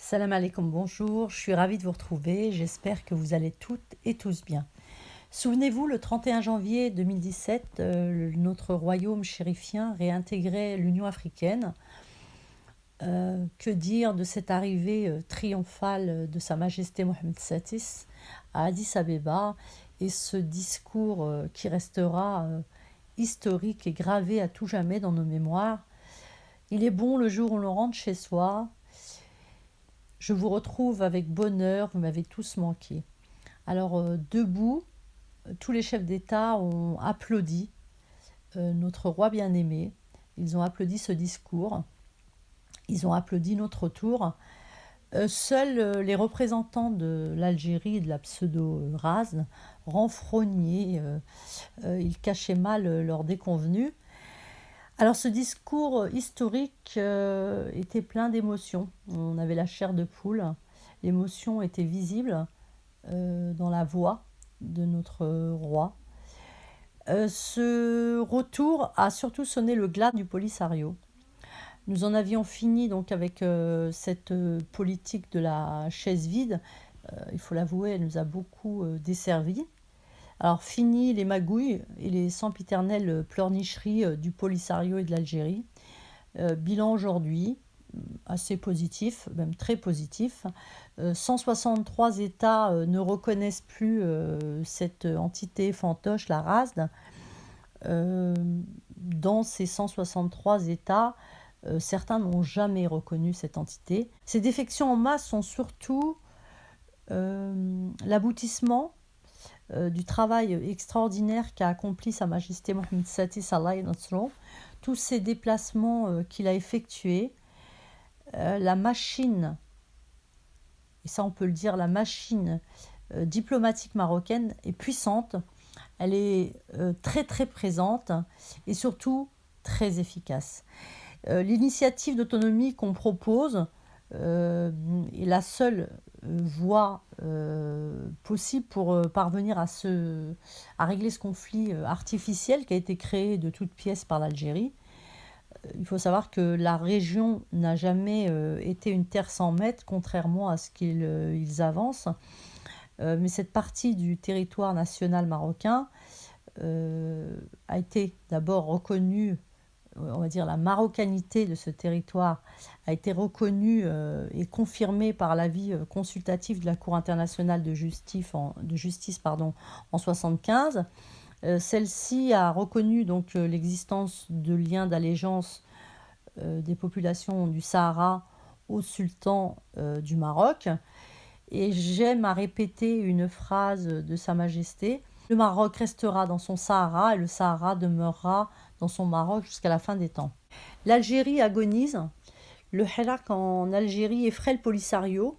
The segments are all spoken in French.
Salam alaikum, bonjour, je suis ravie de vous retrouver, j'espère que vous allez toutes et tous bien. Souvenez-vous, le 31 janvier 2017, notre royaume chérifien réintégrait l'Union africaine. Que dire de cette arrivée triomphale de Sa Majesté Mohamed VI à Addis Abeba et ce discours qui restera historique et gravé à tout jamais dans nos mémoires. Il est bon le jour où l'on rentre chez soi. Je vous retrouve avec bonheur, vous m'avez tous manqué. Alors, debout, tous les chefs d'État ont applaudi notre roi bien-aimé. Ils ont applaudi ce discours. Ils ont applaudi notre tour. Seuls les représentants de l'Algérie et de la pseudo-Razn renfrognaient. Ils cachaient mal leur déconvenue. Alors ce discours historique était plein d'émotions. On avait la chair de poule. L'émotion était visible dans la voix de notre roi. Ce retour a surtout sonné le glas du Polisario. Nous en avions fini donc avec cette politique de la chaise vide. Il faut l'avouer, elle nous a beaucoup desservis. Alors fini les magouilles et les sempiternelles pleurnicheries du Polisario et de l'Algérie. Bilan aujourd'hui, assez positif, même très positif. 163 États ne reconnaissent plus cette entité fantoche, la RASD. Dans ces 163 États, certains n'ont jamais reconnu cette entité. Ces défections en masse sont surtout l'aboutissement du travail extraordinaire qu'a accompli Sa Majesté Mohamed VI Allah Nasro, tous ces déplacements qu'il a effectués, la machine, et ça on peut le dire, la machine diplomatique marocaine est puissante, elle est très très présente et surtout très efficace. L'initiative d'autonomie qu'on propose est la seule voie possible pour parvenir à régler ce conflit artificiel qui a été créé de toutes pièces par l'Algérie. Il faut savoir que la région n'a jamais été une terre sans maître, contrairement à ce qu'ils avancent. Mais cette partie du territoire national marocain a été d'abord reconnue, on va dire la marocanité de ce territoire a été reconnue et confirmée par l'avis consultatif de la Cour internationale de justice en 1975. Celle-ci a reconnu donc l'existence de liens d'allégeance des populations du Sahara au sultan du Maroc. Et j'aime à répéter une phrase de Sa Majesté: le Maroc restera dans son Sahara et le Sahara demeurera dans son Maroc jusqu'à la fin des temps. L'Algérie agonise. Le Hirak en Algérie effraie le Polisario.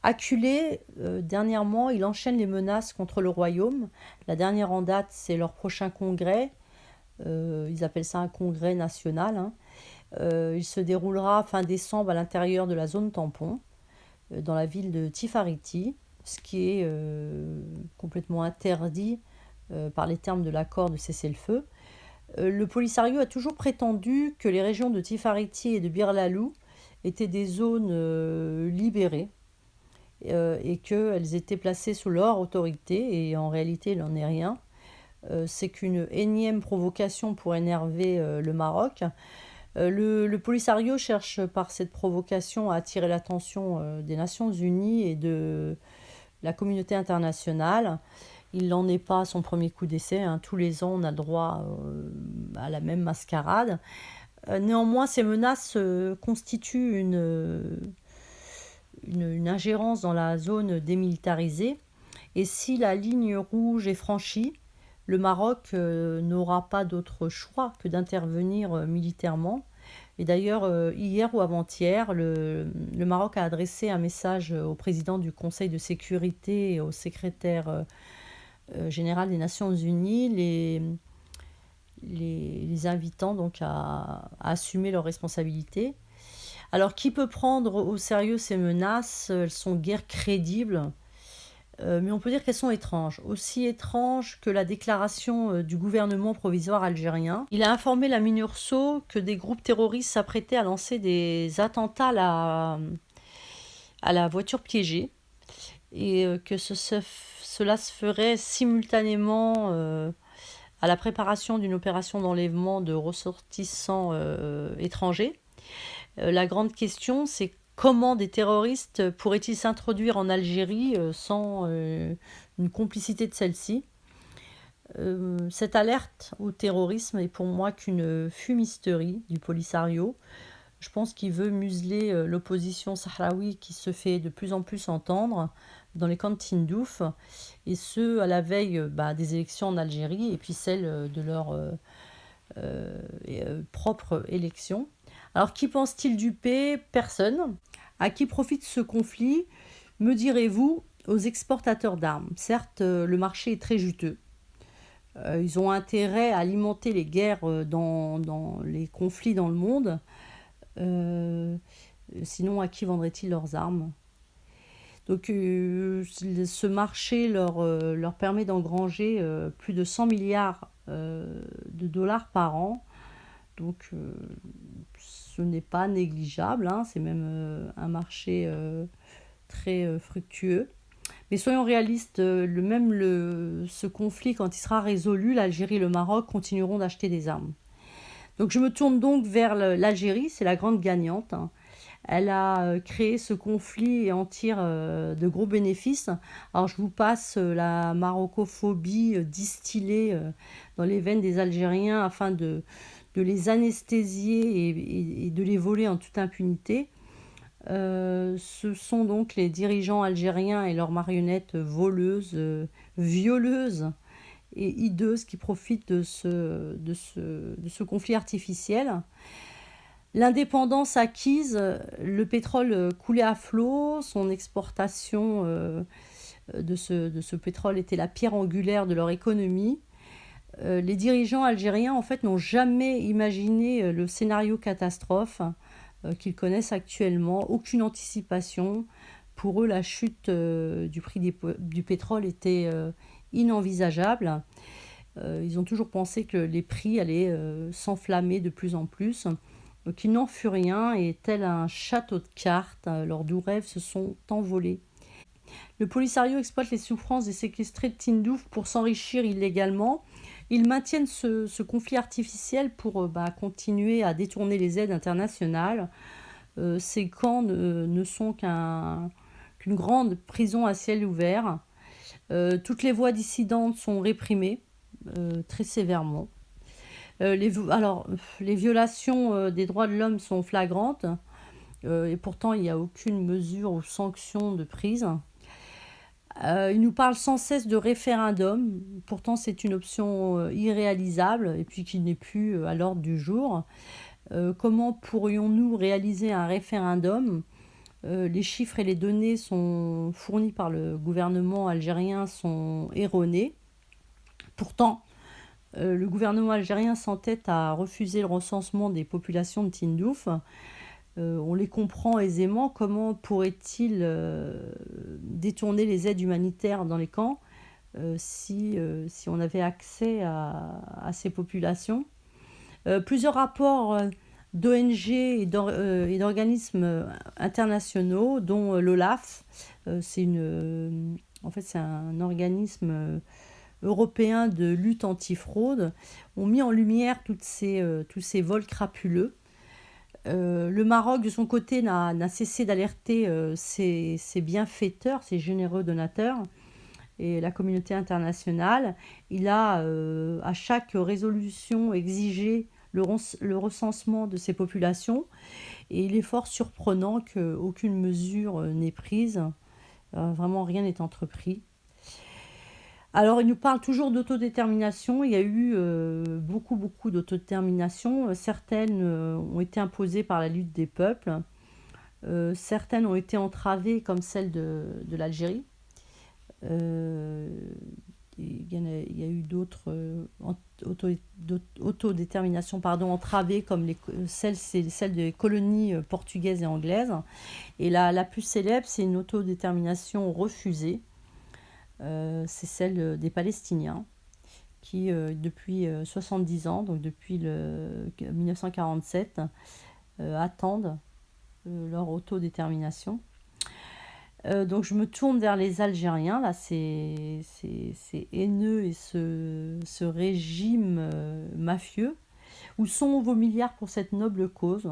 Acculé, dernièrement, il enchaîne les menaces contre le royaume. La dernière en date, c'est leur prochain congrès. Ils appellent ça un congrès national. Hein. Il se déroulera fin décembre à l'intérieur de la zone tampon, dans la ville de Tifariti, ce qui est complètement interdit par les termes de l'accord de cessez-le-feu. Le Polisario a toujours prétendu que les régions de Tifariti et de Bir Lalou étaient des zones libérées et qu'elles étaient placées sous leur autorité, et en réalité il n'en est rien. C'est qu'une énième provocation pour énerver le Maroc. Le Polisario cherche par cette provocation à attirer l'attention des Nations Unies et de la communauté internationale. Il n'en est pas à son premier coup d'essai. Hein. Tous les ans, on a droit à la même mascarade. Néanmoins, ces menaces constituent une ingérence dans la zone démilitarisée. Et si la ligne rouge est franchie, le Maroc n'aura pas d'autre choix que d'intervenir militairement. Et d'ailleurs, hier ou avant-hier, le Maroc a adressé un message au président du Conseil de sécurité et au secrétaire général des Nations Unies, les invitant donc à assumer leurs responsabilités. Alors, qui peut prendre au sérieux ces menaces? Elles sont guère crédibles. Mais on peut dire qu'elles sont étranges. Aussi étranges que la déclaration du gouvernement provisoire algérien. Il a informé la MINURSO que des groupes terroristes s'apprêtaient à lancer des attentats à la voiture piégée et que cela se ferait simultanément à la préparation d'une opération d'enlèvement de ressortissants étrangers. La grande question, c'est comment des terroristes pourraient-ils s'introduire en Algérie sans une complicité de celle-ci. Cette alerte au terrorisme est pour moi qu'une fumisterie du Polisario. Je pense qu'il veut museler l'opposition sahraoui qui se fait de plus en plus entendre dans les camps de Tindouf, et ce à la veille des élections en Algérie et puis celle de leur propre élection. Alors qui pense-t-il duper? Personne. À qui profite ce conflit? Me direz-vous, aux exportateurs d'armes. Certes, le marché est très juteux. Ils ont intérêt à alimenter les guerres dans les conflits dans le monde. Euh, Sinon, à qui vendraient-ils leurs armes? Donc, ce marché leur permet d'engranger plus de 100 milliards de dollars par an. Donc, ce n'est pas négligeable, hein, c'est même un marché très fructueux. Mais soyons réalistes, ce conflit, quand il sera résolu, l'Algérie et le Maroc continueront d'acheter des armes. Donc je me tourne donc vers l'Algérie, c'est la grande gagnante, hein. Elle a créé ce conflit et en tire de gros bénéfices. Alors je vous passe la marocophobie distillée dans les veines des Algériens afin de les anesthésier et de les voler en toute impunité. Ce sont donc les dirigeants algériens et leurs marionnettes voleuses, violeuses et hideuses qui profitent de ce conflit artificiel. L'indépendance acquise, le pétrole coulait à flot, son exportation de ce pétrole était la pierre angulaire de leur économie. Les dirigeants algériens en fait n'ont jamais imaginé le scénario catastrophe qu'ils connaissent actuellement, aucune anticipation. Pour eux, la chute du prix du pétrole était inenvisageable. Ils ont toujours pensé que les prix allaient s'enflammer de plus en plus. Donc il n'en fut rien et tel un château de cartes, leurs doux rêves se sont envolés. Le Polisario exploite les souffrances des séquestrés de Tindouf pour s'enrichir illégalement. Ils maintiennent ce conflit artificiel pour continuer à détourner les aides internationales. Ces camps ne sont qu'une grande prison à ciel ouvert. Toutes les voix dissidentes sont réprimées très sévèrement. Les violations des droits de l'homme sont flagrantes et pourtant il n'y a aucune mesure ou sanction de prise. Il nous parle sans cesse de référendum, pourtant c'est une option irréalisable et puis qui n'est plus à l'ordre du jour. Comment pourrions-nous réaliser un référendum? Les chiffres et les données sont fournis par le gouvernement algérien sont erronés. Pourtant, le gouvernement algérien s'entête à refuser le recensement des populations de Tindouf. On les comprend aisément. Comment pourrait-il détourner les aides humanitaires dans les camps si on avait accès à ces populations? Plusieurs rapports d'ONG et d'organismes internationaux, dont l'OLAF, en fait, c'est un organisme européen de lutte antifraude, ont mis en lumière tous ces vols crapuleux. Le Maroc, de son côté, n'a cessé d'alerter ses bienfaiteurs, ses généreux donateurs, et la communauté internationale. Il a, à chaque résolution, exigé le recensement de ces populations, et il est fort surprenant qu'aucune mesure n'est prise, vraiment rien n'est entrepris. Alors, il nous parle toujours d'autodétermination. Il y a eu beaucoup d'autodétermination. Certaines ont été imposées par la lutte des peuples. Certaines ont été entravées, comme celle de l'Algérie. Il y a eu d'autres autodéterminations entravées, comme celle des colonies portugaises et anglaises. Et la plus célèbre, c'est une autodétermination refusée. C'est celle des Palestiniens qui, depuis 70 ans, donc depuis 1947, attendent leur autodétermination. Donc je me tourne vers les Algériens, là c'est haineux et ce régime mafieux. Où sont vos milliards pour cette noble cause?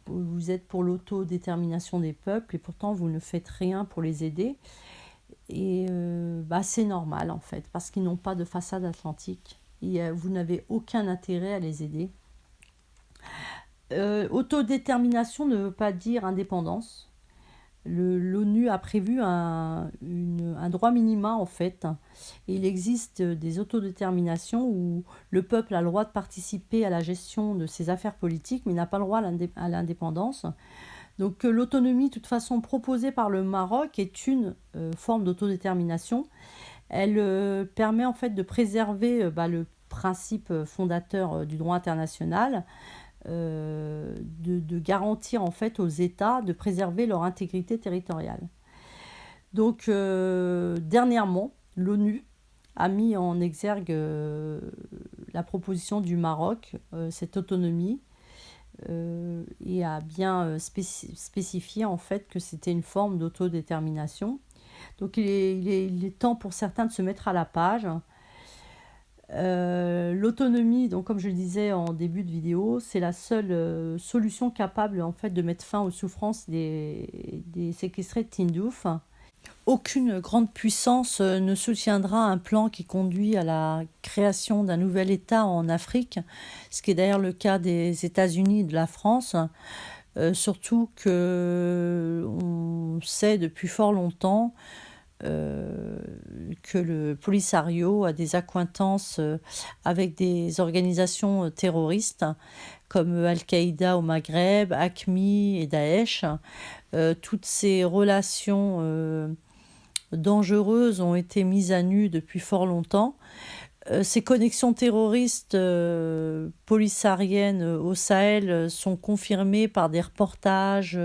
Vous êtes pour l'autodétermination des peuples et pourtant vous ne faites rien pour les aider. Et bah, c'est normal en fait, parce qu'ils n'ont pas de façade atlantique. Et vous n'avez aucun intérêt à les aider. Autodétermination ne veut pas dire indépendance. L'ONU a prévu un droit minima en fait. Et il existe des autodéterminations où le peuple a le droit de participer à la gestion de ses affaires politiques, mais il n'a pas le droit à l'indépendance. Donc l'autonomie, de toute façon, proposée par le Maroc est une forme d'autodétermination. Elle permet en fait de préserver le principe fondateur du droit international, de garantir en fait aux États de préserver leur intégrité territoriale. Donc dernièrement, l'ONU a mis en exergue la proposition du Maroc, cette autonomie, et a bien spécifié en fait que c'était une forme d'autodétermination. Donc il est temps pour certains de se mettre à la page. L'autonomie, donc comme je le disais en début de vidéo, c'est la seule solution capable en fait de mettre fin aux souffrances des séquestrés de Tindouf. Aucune grande puissance ne soutiendra un plan qui conduit à la création d'un nouvel État en Afrique, ce qui est d'ailleurs le cas des États-Unis et de la France. Surtout que on sait depuis fort longtemps que le Polisario a des accointances avec des organisations terroristes comme Al-Qaïda au Maghreb, AQMI et Daesh. Toutes ces relations dangereuses ont été mises à nu depuis fort longtemps. Ces connexions terroristes polissariennes au Sahel sont confirmées par des reportages,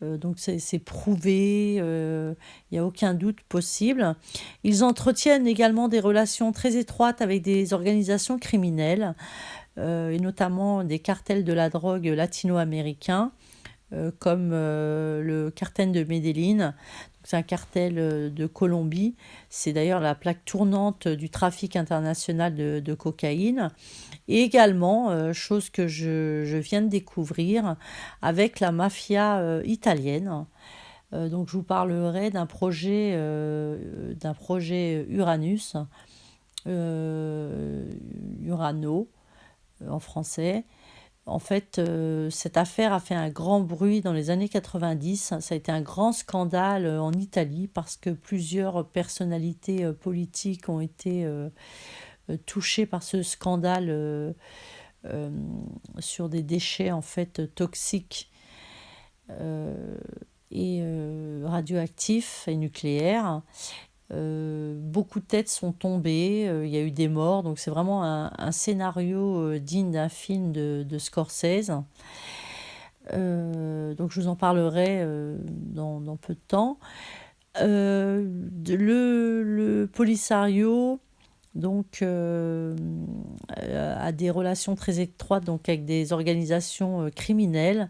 donc c'est prouvé, il n'y a aucun doute possible. Ils entretiennent également des relations très étroites avec des organisations criminelles, et notamment des cartels de la drogue latino-américains, comme le cartel de Medellín. C'est un cartel de Colombie. C'est d'ailleurs la plaque tournante du trafic international de cocaïne. Et également, chose que je viens de découvrir, avec la mafia italienne. Donc je vous parlerai d'un projet Uranus, Urano en français. En fait, cette affaire a fait un grand bruit dans les années 90. Ça a été un grand scandale en Italie parce que plusieurs personnalités politiques ont été touchées par ce scandale sur des déchets en fait toxiques et radioactifs et nucléaires. Beaucoup de têtes sont tombées, il y a eu des morts, donc c'est vraiment un scénario digne d'un film de Scorsese. Donc je vous en parlerai dans peu de temps. Le Polisario donc, a des relations très étroites donc, avec des organisations criminelles.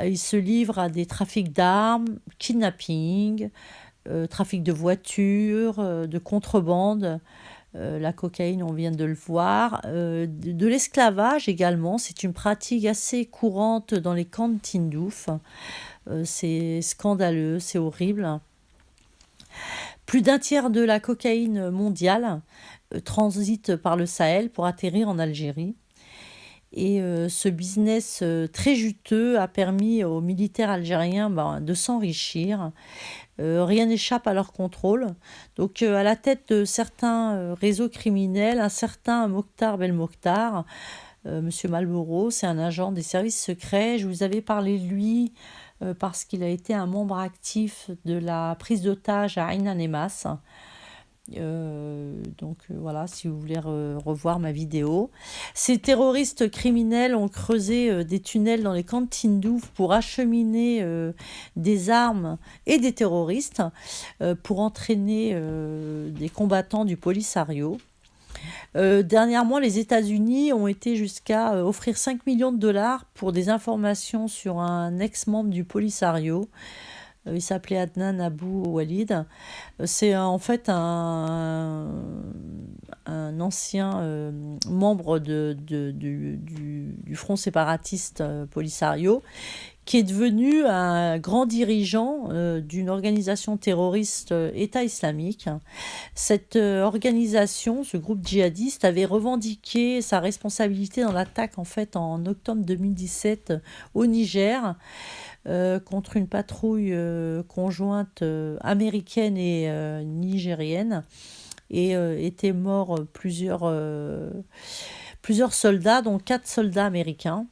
Il se livre à des trafics d'armes, kidnapping, trafic de voitures, de contrebande, la cocaïne, on vient de le voir, de l'esclavage également, c'est une pratique assez courante dans les camps de Tindouf. C'est scandaleux, c'est horrible. Plus d'un tiers de la cocaïne mondiale transite par le Sahel pour atterrir en Algérie. Et ce business très juteux a permis aux militaires algériens de s'enrichir. Rien n'échappe à leur contrôle. Donc à la tête de certains réseaux criminels, un certain Mokhtar Belmokhtar, Monsieur Malboro, c'est un agent des services secrets. Je vous avais parlé de lui parce qu'il a été un membre actif de la prise d'otage à Ain Nemas. Donc voilà, si vous voulez revoir ma vidéo. Ces terroristes criminels ont creusé des tunnels dans les camps de Tindouf pour acheminer des armes et des terroristes pour entraîner des combattants du Polisario. Dernièrement, les États-Unis ont été jusqu'à offrir 5 millions de dollars pour des informations sur un ex-membre du Polisario. Il s'appelait Adnan Abu Walid. C'est en fait un ancien membre du Front séparatiste Polisario qui est devenu un grand dirigeant d'une organisation terroriste État islamique. Cette organisation, ce groupe djihadiste, avait revendiqué sa responsabilité dans l'attaque en fait en octobre 2017 au Niger contre une patrouille conjointe américaine et nigérienne et étaient morts plusieurs soldats, dont 4 soldats américains.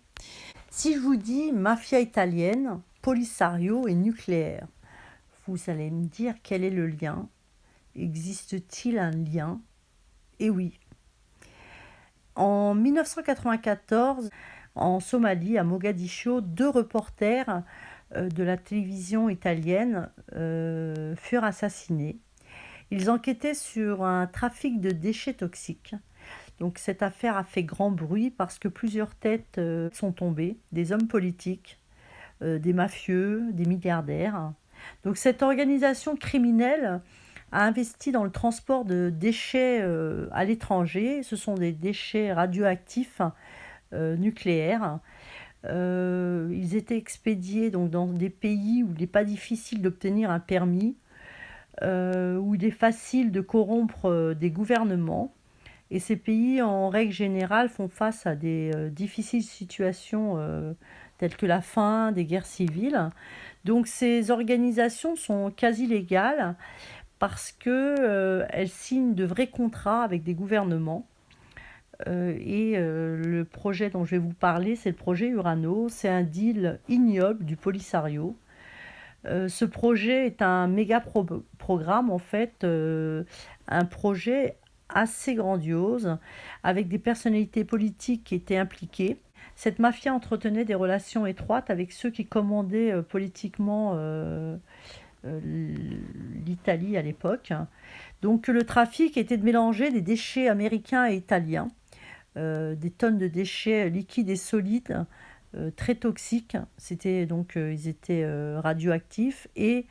Si je vous dis mafia italienne, Polisario et nucléaire, vous allez me dire quel est le lien? Existe-t-il un lien? Eh oui. En 1994, en Somalie, à Mogadiscio, 2 reporters de la télévision italienne furent assassinés. Ils enquêtaient sur un trafic de déchets toxiques. Donc cette affaire a fait grand bruit parce que plusieurs têtes sont tombées, des hommes politiques, des mafieux, des milliardaires. Donc cette organisation criminelle a investi dans le transport de déchets à l'étranger. Ce sont des déchets radioactifs nucléaires. Ils étaient expédiés donc, dans des pays où il n'est pas difficile d'obtenir un permis, où il est facile de corrompre des gouvernements. Et ces pays, en règle générale, font face à des difficiles situations telles que la faim, des guerres civiles. Donc ces organisations sont quasi légales parce qu'elles signent de vrais contrats avec des gouvernements. Le projet dont je vais vous parler, c'est le projet Urano. C'est un deal ignoble du Polisario. Ce projet est un programme, en fait, un projet assez grandiose, avec des personnalités politiques qui étaient impliquées. Cette mafia entretenait des relations étroites avec ceux qui commandaient politiquement l'Italie à l'époque. Donc le trafic était de mélanger des déchets américains et italiens, des tonnes de déchets liquides et solides, très toxiques. C'était donc ils étaient radioactifs et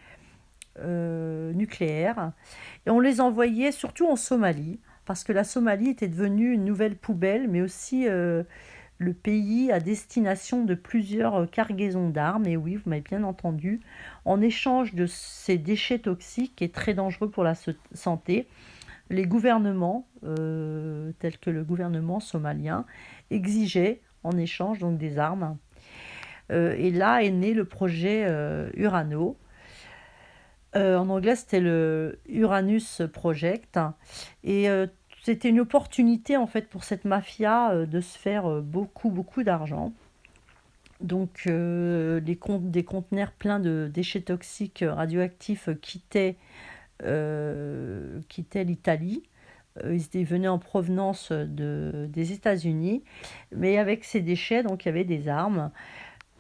nucléaires. Et on les envoyait surtout en Somalie, parce que la Somalie était devenue une nouvelle poubelle, mais aussi le pays à destination de plusieurs cargaisons d'armes. Et oui, vous m'avez bien entendu, en échange de ces déchets toxiques et très dangereux pour la santé, les gouvernements, tels que le gouvernement somalien, exigeaient en échange donc des armes. Et là est né le projet Urano. En anglais, c'était le Uranus Project. Et c'était une opportunité en fait pour cette mafia de se faire beaucoup d'argent. Donc des conteneurs pleins de déchets toxiques radioactifs quittaient l'Italie. Ils venaient en provenance des États-Unis, mais avec ces déchets, donc il y avait des armes.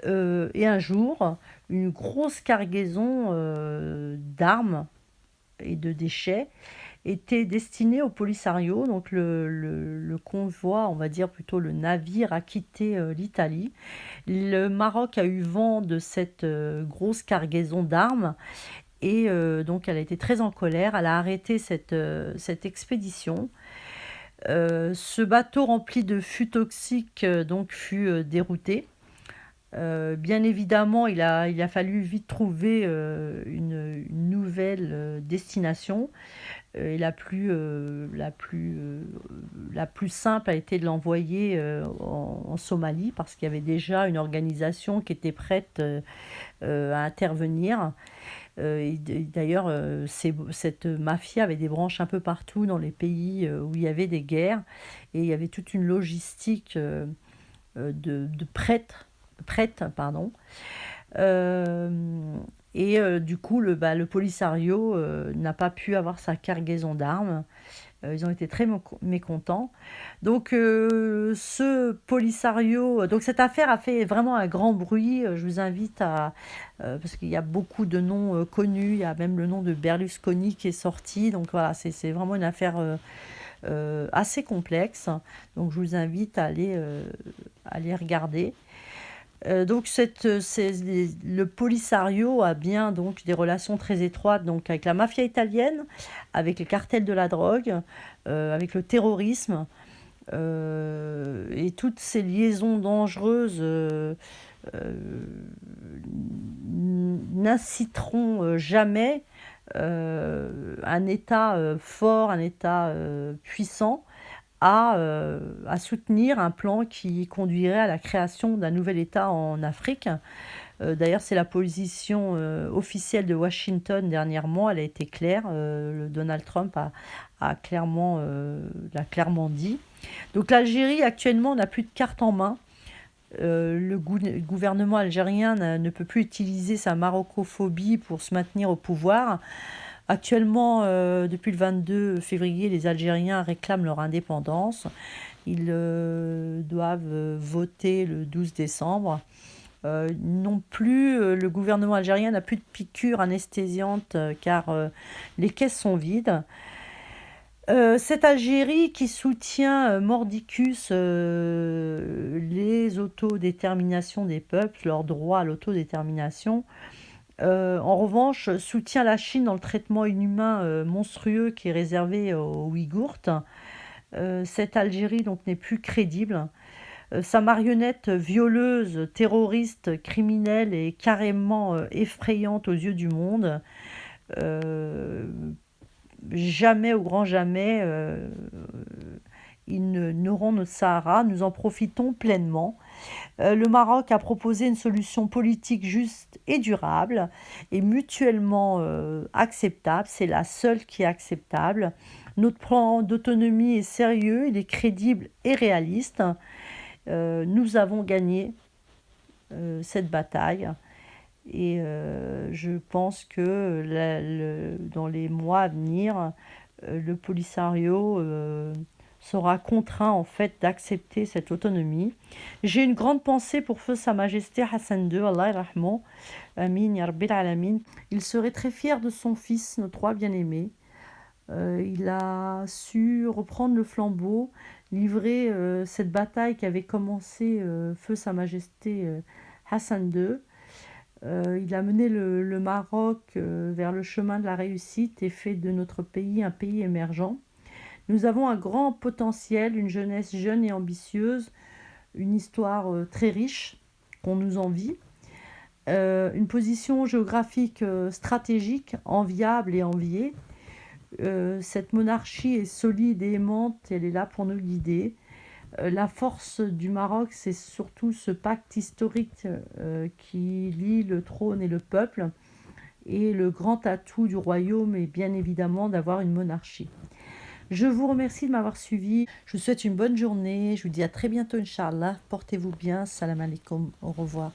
Et un jour, une grosse cargaison d'armes et de déchets était destinée au Polisario. Donc le convoi, on va dire plutôt le navire, a quitté l'Italie. Le Maroc a eu vent de cette grosse cargaison d'armes et donc elle a été très en colère. Elle a arrêté cette expédition. Ce bateau rempli de fûts toxiques donc fut dérouté. Bien évidemment, il a fallu vite trouver une nouvelle destination. Et la plus simple a été de l'envoyer en Somalie parce qu'il y avait déjà une organisation qui était prête à intervenir. D'ailleurs, cette mafia avait des branches un peu partout dans les pays où il y avait des guerres. Et il y avait toute une logistique de prête, pardon. Du coup, le Polisario n'a pas pu avoir sa cargaison d'armes. Ils ont été très mécontents. Donc, ce Polisario, donc cette affaire a fait vraiment un grand bruit. Je vous invite parce qu'il y a beaucoup de noms connus. Il y a même le nom de Berlusconi qui est sorti. Donc voilà, c'est vraiment une affaire assez complexes. Donc je vous invite à les regarder. Donc le Polisario a bien donc des relations très étroites donc avec la mafia italienne, avec les cartels de la drogue, avec le terrorisme, et toutes ces liaisons dangereuses euh, n'inciteront jamais un État fort, un État puissant à soutenir un plan qui conduirait à la création d'un nouvel État en Afrique. D'ailleurs, c'est la position officielle de Washington dernièrement. Elle a été claire. Donald Trump l'a clairement dit. Donc l'Algérie, actuellement, n'a plus de carte en main. Le gouvernement algérien ne peut plus utiliser sa marocophobie pour se maintenir au pouvoir. Actuellement, depuis le 22 février, les Algériens réclament leur indépendance. Ils doivent voter le 12 décembre. Non plus, le gouvernement algérien n'a plus de piqûres anesthésiantes car les caisses sont vides. Cette Algérie qui soutient mordicus les autodéterminations des peuples, leur droit à l'autodétermination, en revanche, soutient la Chine dans le traitement inhumain monstrueux qui est réservé aux Ouïghours. Cette Algérie donc n'est plus crédible. Sa marionnette violeuse, terroriste, criminelle et carrément effrayante aux yeux du monde. Euh, Jamais, au grand jamais, ils n'auront notre Sahara. Nous en profitons pleinement. Le Maroc a proposé une solution politique juste et durable et mutuellement acceptable. C'est la seule qui est acceptable. Notre plan d'autonomie est sérieux, il est crédible et réaliste. Nous avons gagné cette bataille et je pense que dans les mois à venir, le Polisario sera contraint en fait d'accepter cette autonomie. J'ai une grande pensée pour feu Sa Majesté Hassan II, Allah yarhamou, Amin ya Rabbil Alamin. Il serait très fier de son fils, notre roi bien-aimé. Il a su reprendre le flambeau, livrer cette bataille qui avait commencé feu Sa Majesté Hassan II. Il a mené le Maroc vers le chemin de la réussite et fait de notre pays un pays émergent. Nous avons un grand potentiel, une jeunesse jeune et ambitieuse, une histoire très riche qu'on nous envie, une position géographique stratégique, enviable et enviée. Cette monarchie est solide et aimante, elle est là pour nous guider. La force du Maroc, c'est surtout ce pacte historique qui lie le trône et le peuple. Et le grand atout du royaume est bien évidemment d'avoir une monarchie. Je vous remercie de m'avoir suivi. Je vous souhaite une bonne journée. Je vous dis à très bientôt, Inch'Allah. Portez-vous bien. Salam alaikum. Au revoir.